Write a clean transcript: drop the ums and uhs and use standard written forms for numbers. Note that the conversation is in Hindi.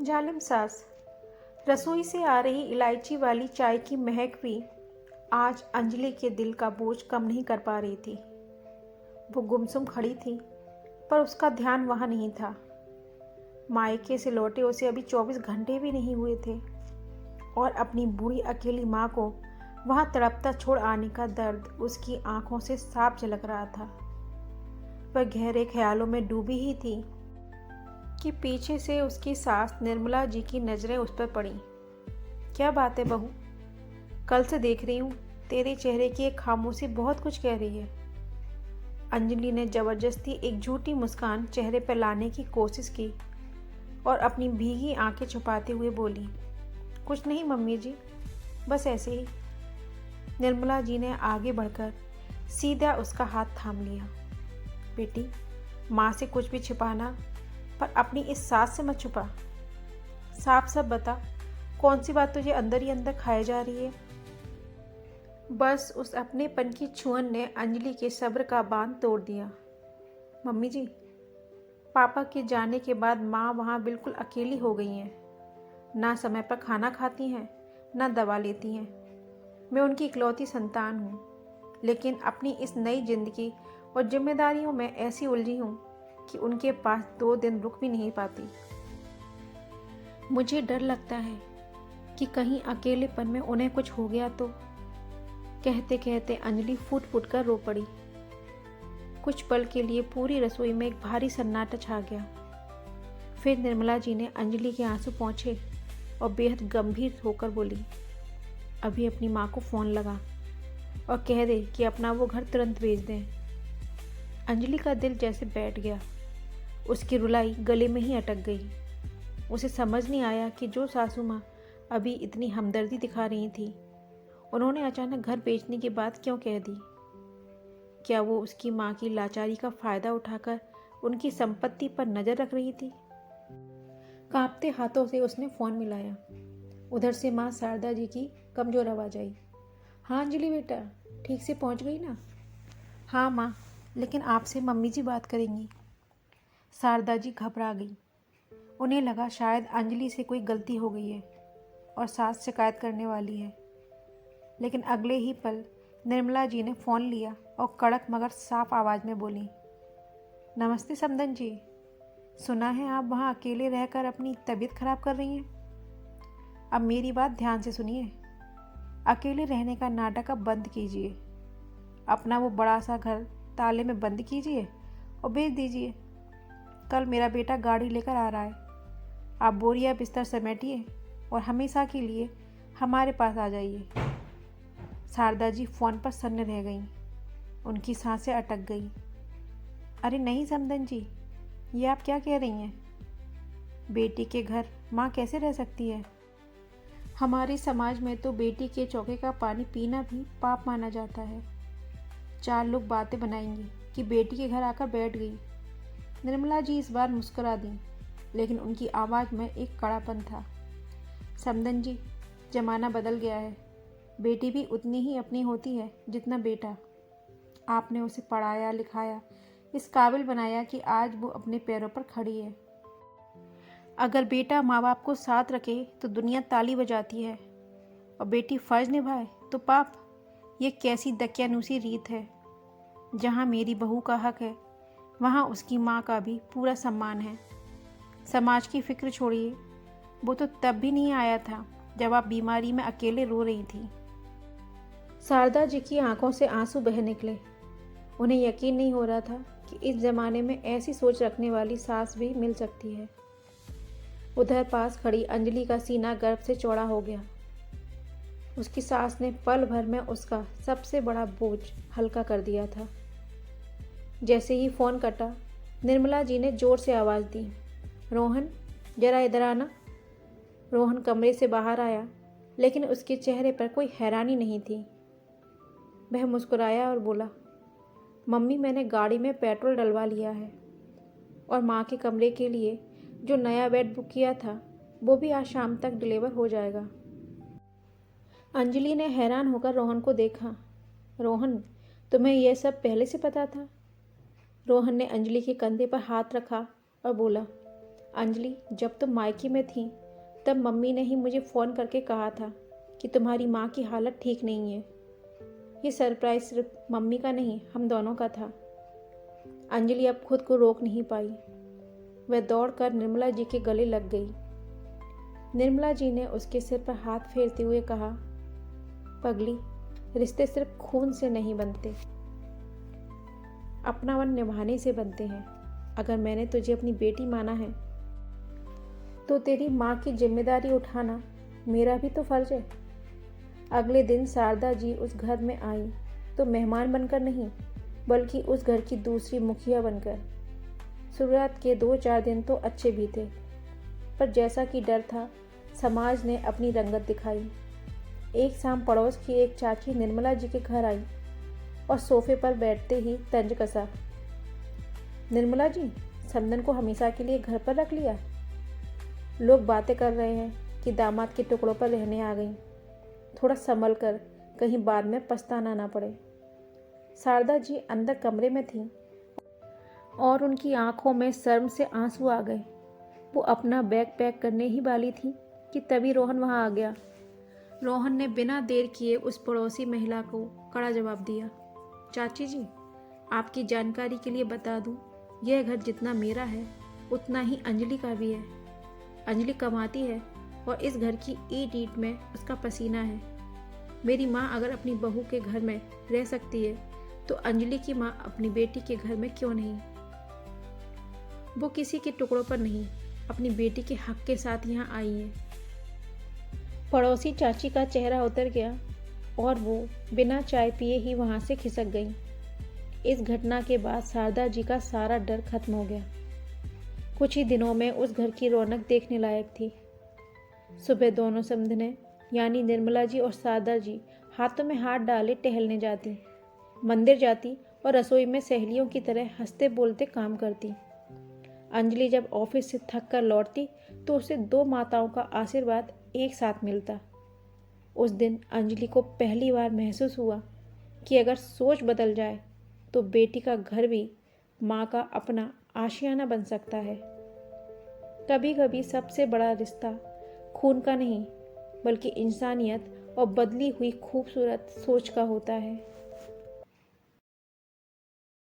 जालिम सास। रसोई से आ रही इलायची वाली चाय की महक भी आज अंजलि के दिल का बोझ कम नहीं कर पा रही थी। वो गुमसुम खड़ी थी, पर उसका ध्यान वहाँ नहीं था। मायके से लौटे उसे अभी 24 घंटे भी नहीं हुए थे और अपनी बूढ़ी अकेली माँ को वहाँ तड़पता छोड़ आने का दर्द उसकी आंखों से साफ झलक रहा था। वह गहरे ख्यालों में डूबी ही थी कि पीछे से उसकी सास निर्मला जी की नज़रें उस पर पड़ी। क्या बात है बहू, कल से देख रही हूँ तेरे चेहरे की एक खामोशी बहुत कुछ कह रही है। अंजलि ने जबरदस्ती एक झूठी मुस्कान चेहरे पर लाने की कोशिश की और अपनी भीगी आंखें छुपाते हुए बोली, कुछ नहीं मम्मी जी, बस ऐसे ही। निर्मला जी ने आगे बढ़कर सीधा उसका हाथ थाम लिया। बेटी, माँ से कुछ भी छिपाना, पर अपनी इस सास से मत छुपा। साफ साफ बता, कौन सी बात तुझे अंदर ही अंदर खाए जा रही है। बस उस अपनेपन की छुअन ने अंजलि के सब्र का बांध तोड़ दिया। मम्मी जी, पापा के जाने के बाद माँ वहाँ बिल्कुल अकेली हो गई हैं। ना समय पर खाना खाती हैं, ना दवा लेती हैं। मैं उनकी इकलौती संतान हूँ, लेकिन अपनी इस नई जिंदगी और जिम्मेदारियों में ऐसी उलझी हूँ कि उनके पास 2 दिन रुक भी नहीं पाती। मुझे डर लगता है कि कहीं अकेलेपन में उन्हें कुछ हो गया तो। कहते कहते अंजलि फूट फूट कर रो पड़ी। कुछ पल के लिए पूरी रसोई में एक भारी सन्नाटा छा गया। फिर निर्मला जी ने अंजलि के आंसू पोंछे और बेहद गंभीर होकर बोली, अभी अपनी माँ को फ़ोन लगा और कह दे कि अपना वो घर तुरंत भेज दें। अंजलि का दिल जैसे बैठ गया। उसकी रुलाई गले में ही अटक गई। उसे समझ नहीं आया कि जो सासू माँ अभी इतनी हमदर्दी दिखा रही थी, उन्होंने अचानक घर बेचने की बात क्यों कह दी। क्या वो उसकी माँ की लाचारी का फ़ायदा उठाकर उनकी संपत्ति पर नज़र रख रही थी। कांपते हाथों से उसने फ़ोन मिलाया। उधर से माँ शारदा जी की कमज़ोर आवाज़ आई, हाँ अंजलि बेटा, ठीक से पहुँच गई ना। हाँ माँ, लेकिन आपसे मम्मी जी बात करेंगी। शारदा जी घबरा गई। उन्हें लगा शायद अंजलि से कोई गलती हो गई है और सास शिकायत करने वाली है। लेकिन अगले ही पल निर्मला जी ने फ़ोन लिया और कड़क मगर साफ आवाज़ में बोली, नमस्ते समदन जी, सुना है आप वहाँ अकेले रहकर अपनी तबीयत खराब कर रही हैं। अब मेरी बात ध्यान से सुनिए। अकेले रहने का नाटक अब बंद कीजिए। अपना वो बड़ा सा घर ताले में बंद कीजिए और भेज दीजिए। कल मेरा बेटा गाड़ी लेकर आ रहा है। आप बोरिया बिस्तर समेटिए और हमेशा के लिए हमारे पास आ जाइए। शारदा जी फ़ोन पर सन्न रह गईं। उनकी सांसें अटक गई। अरे नहीं समदन जी, ये आप क्या कह रही हैं। बेटी के घर माँ कैसे रह सकती है। हमारे समाज में तो बेटी के चौके का पानी पीना भी पाप माना जाता है। 4 लोग बातें बनाएंगे कि बेटी के घर आकर बैठ गई। निर्मला जी इस बार मुस्कुरा दी, लेकिन उनकी आवाज़ में एक कड़ापन था। समदन जी, ज़माना बदल गया है। बेटी भी उतनी ही अपनी होती है जितना बेटा। आपने उसे पढ़ाया लिखाया, इस काबिल बनाया कि आज वो अपने पैरों पर खड़ी है। अगर बेटा माँ बाप को साथ रखे तो दुनिया ताली बजाती है, और बेटी फ़र्ज निभाए तो पाप। ये कैसी दकियानूसी रीत है। जहाँ मेरी बहू का हक है, वहाँ उसकी माँ का भी पूरा सम्मान है। समाज की फ़िक्र छोड़िए, वो तो तब भी नहीं आया था जब आप बीमारी में अकेले रो रही थी। शारदा जी की आंखों से आंसू बह निकले। उन्हें यकीन नहीं हो रहा था कि इस ज़माने में ऐसी सोच रखने वाली सास भी मिल सकती है। उधर पास खड़ी अंजलि का सीना गर्व से चौड़ा हो गया। उसकी सास ने पल भर में उसका सबसे बड़ा बोझ हल्का कर दिया था। जैसे ही फ़ोन कटा, निर्मला जी ने ज़ोर से आवाज़ दी, रोहन, जरा इधर आना। रोहन कमरे से बाहर आया, लेकिन उसके चेहरे पर कोई हैरानी नहीं थी। वह मुस्कुराया और बोला, मम्मी, मैंने गाड़ी में पेट्रोल डलवा लिया है और माँ के कमरे के लिए जो नया बेड बुक किया था वो भी आज शाम तक डिलीवर हो जाएगा। अंजलि ने हैरान होकर रोहन को देखा। रोहन, तुम्हें यह सब पहले से पता था। रोहन ने अंजलि के कंधे पर हाथ रखा और बोला, अंजलि, जब तुम मायके में थी तब मम्मी ने ही मुझे फ़ोन करके कहा था कि तुम्हारी माँ की हालत ठीक नहीं है। ये सरप्राइज़ सिर्फ मम्मी का नहीं, हम दोनों का था। अंजलि अब खुद को रोक नहीं पाई। वह दौड़कर निर्मला जी के गले लग गई। निर्मला जी ने उसके सिर पर हाथ फेरते हुए कहा, पगली, रिश्ते सिर्फ खून से नहीं बनते, अपनापन निभाने से बनते हैं। अगर मैंने तुझे अपनी बेटी माना है तो तेरी माँ की जिम्मेदारी उठाना मेरा भी तो फर्ज है। अगले दिन शारदा जी उस घर में आई तो मेहमान बनकर नहीं, बल्कि उस घर की दूसरी मुखिया बनकर। शुरुआत के 2-4 दिन तो अच्छे भी थे, पर जैसा कि डर था, समाज ने अपनी रंगत दिखाई। एक शाम पड़ोस की एक चाची निर्मला जी के घर आई और सोफे पर बैठते ही तंज कसा, निर्मला जी, समदन को हमेशा के लिए घर पर रख लिया। लोग बातें कर रहे हैं कि दामाद के टुकड़ों पर रहने आ गई। थोड़ा संभल कर, कहीं बाद में पछताना ना पड़े। शारदा जी अंदर कमरे में थीं और उनकी आंखों में शर्म से आंसू आ गए। वो अपना बैग पैक करने ही वाली थी कि तभी रोहन वहां आ गया। रोहन ने बिना देर किए उस पड़ोसी महिला को कड़ा जवाब दिया, चाची जी, आपकी जानकारी के लिए बता दूं, यह घर जितना मेरा है उतना ही अंजलि का भी है। अंजलि कमाती है और इस घर की ईंट ईंट में उसका पसीना है। मेरी माँ अगर अपनी बहू के घर में रह सकती है तो अंजलि की माँ अपनी बेटी के घर में क्यों नहीं। वो किसी के टुकड़ों पर नहीं, अपनी बेटी के हक के साथ यहाँ आई है। पड़ोसी चाची का चेहरा उतर गया और वो बिना चाय पिए ही वहाँ से खिसक गई। इस घटना के बाद शारदा जी का सारा डर खत्म हो गया। कुछ ही दिनों में उस घर की रौनक देखने लायक थी। सुबह दोनों समधने यानी निर्मला जी और शारदा जी हाथों में हाथ डाले टहलने जाती, मंदिर जाती और रसोई में सहेलियों की तरह हंसते बोलते काम करती। अंजलि जब ऑफिस से थक कर लौटती तो उसे 2 माताओं का आशीर्वाद एक साथ मिलता। उस दिन अंजलि को पहली बार महसूस हुआ कि अगर सोच बदल जाए तो बेटी का घर भी माँ का अपना आशियाना बन सकता है। कभी कभी सबसे बड़ा रिश्ता खून का नहीं, बल्कि इंसानियत और बदली हुई खूबसूरत सोच का होता है।